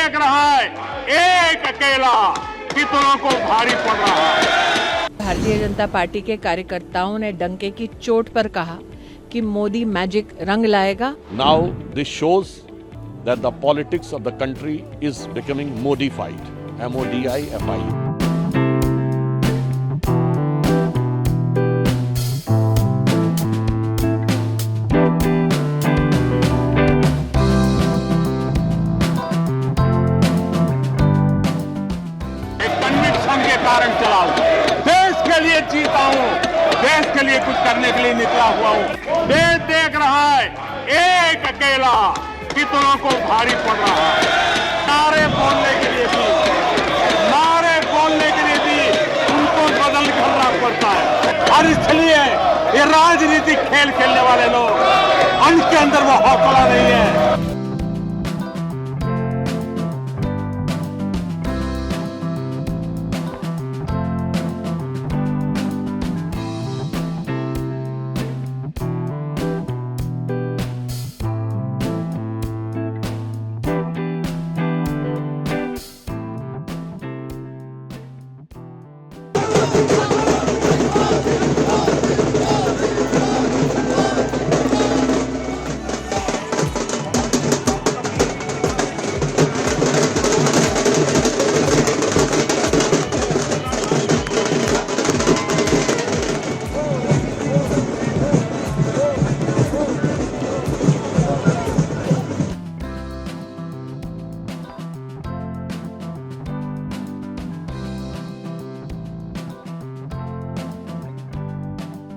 देख रहा है एक अकेला कितनों को भारी पड़ रहा है। भारतीय जनता पार्टी के कार्यकर्ताओं ने डंके की चोट पर कहा कि मोदी मैजिक रंग लाएगा। Now this shows that the politics of the country is becoming modified. M-O-D-I-F-I. Conviction के कारण चला हूं, देश के लिए जीता हूं, देश के लिए कुछ करने के लिए निकला हुआ हूं। देश देख रहा है एक अकेला कितनों को भारी पड़ रहा है। नारे बोलने के लिए भी उनको बदल करना पड़ता है। और इसलिए ये राजनीतिक खेल खेलने वाले लोग, उनके अंदर वो हौसला नहीं है।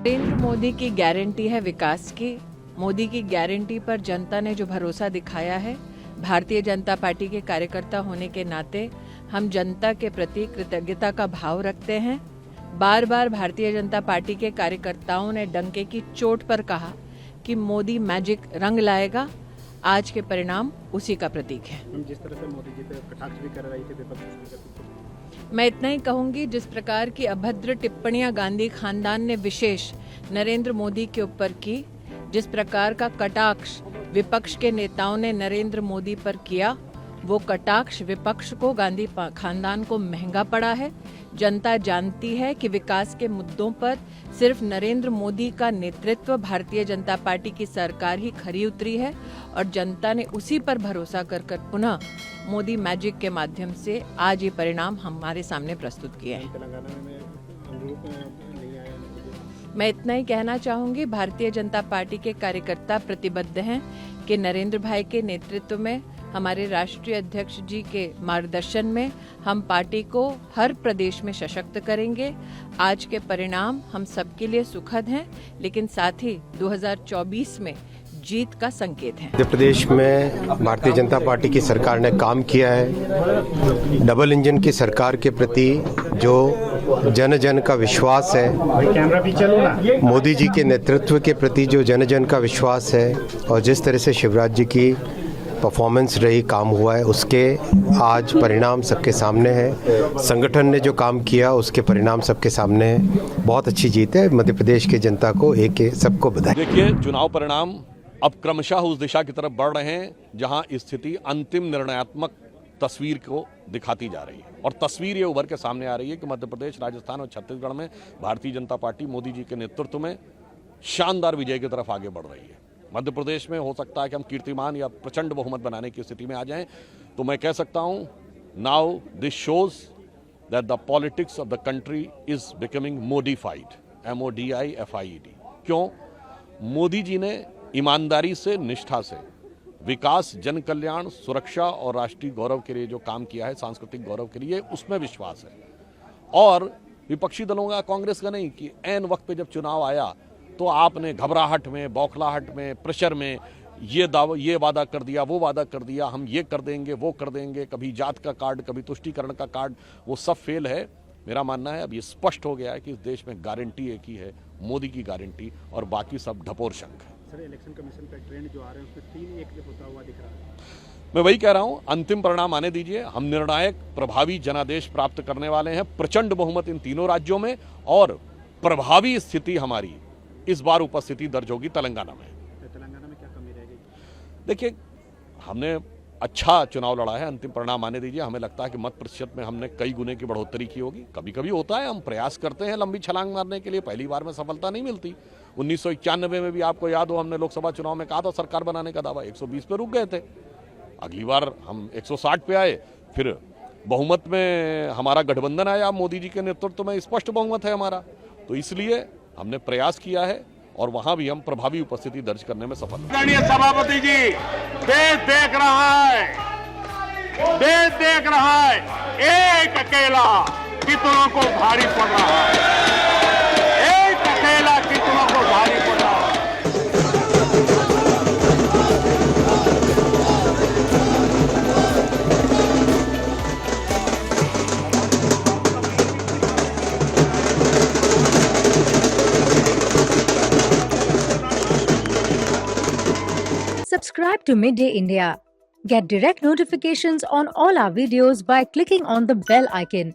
नरेंद्र मोदी की गारंटी है विकास की। मोदी की गारंटी पर जनता ने जो भरोसा दिखाया है, भारतीय जनता पार्टी के कार्यकर्ता होने के नाते हम जनता के प्रति कृतज्ञता का भाव रखते हैं। बार बार भारतीय जनता पार्टी के कार्यकर्ताओं ने डंके की चोट पर कहा कि मोदी मैजिक रंग लाएगा। आज के परिणाम उसी का प्रतीक है। जिस तरह से मोदी जी पे कटाक्ष भी कर रही थी, विपक्ष मैं इतना ही कहूंगी, जिस प्रकार की अभद्र टिप्पणियां गांधी खानदान ने विशेष नरेंद्र मोदी के ऊपर की, जिस प्रकार का कटाक्ष विपक्ष के नेताओं ने नरेंद्र मोदी पर किया, वो कटाक्ष विपक्ष को, गांधी खानदान को महंगा पड़ा है। जनता जानती है कि विकास के मुद्दों पर सिर्फ नरेंद्र मोदी का नेतृत्व, भारतीय जनता पार्टी की सरकार ही खरी उतरी है और जनता ने उसी पर भरोसा कर पुनः मोदी मैजिक के माध्यम से आज ये परिणाम हमारे सामने प्रस्तुत किए हैं। मैं इतना ही कहना चाहूंगी, भारतीय जनता पार्टी के कार्यकर्ता प्रतिबद्ध हैं कि नरेंद्र भाई के नेतृत्व में, हमारे राष्ट्रीय अध्यक्ष जी के मार्गदर्शन में हम पार्टी को हर प्रदेश में सशक्त करेंगे। आज के परिणाम हम सबके लिए सुखद हैं, लेकिन साथ ही 2024 में जीत का संकेत है। मध्य प्रदेश में भारतीय जनता पार्टी की सरकार ने काम किया है। डबल इंजन की सरकार के प्रति जो जन जन का विश्वास है, मोदी जी के नेतृत्व के प्रति जो जन जन का विश्वास है और जिस तरह से शिवराज जी की परफॉर्मेंस रही, काम हुआ है, उसके आज परिणाम सबके सामने है। संगठन ने जो काम किया उसके परिणाम सबके सामने है। बहुत अच्छी जीत है। मध्य प्रदेश की जनता को सबको बधाई। देखिए, चुनाव परिणाम अब क्रमशः उस दिशा की तरफ बढ़ रहे हैं जहां स्थिति अंतिम निर्णयात्मक तस्वीर को दिखाती जा रही है। और तस्वीर ये उभर के सामने आ रही है कि मध्य प्रदेश, राजस्थान और छत्तीसगढ़ में भारतीय जनता पार्टी मोदी जी के नेतृत्व में शानदार विजय की तरफ आगे बढ़ रही है। मध्य प्रदेश में हो सकता है कि हम कीर्तिमान या प्रचंड बहुमत बनाने की स्थिति में आ जाएं, तो मैं कह सकता हूं, now this shows that the politics of the country is becoming modified. MODIFIED। क्यों? मोदी जी ने ईमानदारी से, निष्ठा से विकास, जन कल्याण, सुरक्षा और राष्ट्रीय गौरव के लिए जो काम किया है, सांस्कृतिक गौरव के लिए, उसमें विश्वास है। और विपक्षी दलों का, कांग्रेस का नहीं, कि ऐन वक्त पे जब चुनाव आया तो आपने घबराहट में, बौखलाहट में, प्रेशर में ये वादा कर दिया, वो वादा कर दिया, हम ये कर देंगे, वो कर देंगे, कभी जात का कार्ड, कभी तुष्टीकरण का कार्ड, वो सब फेल है। मेरा मानना है अब ये स्पष्ट हो गया है कि इस देश में गारंटी एक ही है, मोदी की गारंटी, और बाकी सब ढपोर शंख है। सर, इलेक्शन कमीशन का ट्रेंड जो आ रहे हैं उसमें 3-1 होता हुआ दिख रहा है। मैं वही कह रहा हूं, अंतिम परिणाम आने दीजिए। हम निर्णायक, प्रभावी जनादेश प्राप्त करने वाले हैं, प्रचंड बहुमत इन तीनों राज्यों में, और प्रभावी स्थिति हमारी इस बार उपस्थिति दर्ज होगी तेलंगाना में। तेलंगाना में क्या कमी रहेगी? देखिए, हमने अच्छा चुनाव लड़ा है। अंतिम परिणाम आने दीजिए। हमें लगता है कि मत प्रतिशत में हमने कई गुने की बढ़ोतरी की होगी। कभी कभी होता है, हम प्रयास करते हैं लंबी छलांग मारने के लिए, पहली बार में सफलता नहीं मिलती। 1991 में भी आपको याद हो, हमने लोकसभा चुनाव में कहा था सरकार बनाने का दावा, 120 पे रुक गए थे। अगली बार हम 160 पे आए, फिर बहुमत में हमारा गठबंधन आया, मोदी जी के नेतृत्व में स्पष्ट बहुमत है हमारा। तो इसलिए हमने प्रयास किया है और वहां भी हम प्रभावी उपस्थिति दर्ज करने में सफल हैं। आदरणीय सभापति जी, देश देख रहा है, देश देख रहा है, एक अकेला कितनों को भारी पड़ रहा है, एक अकेला कितनों को भारी पड़ रहा है। Subscribe to Midday India. Get direct notifications on all our videos by clicking on the bell icon.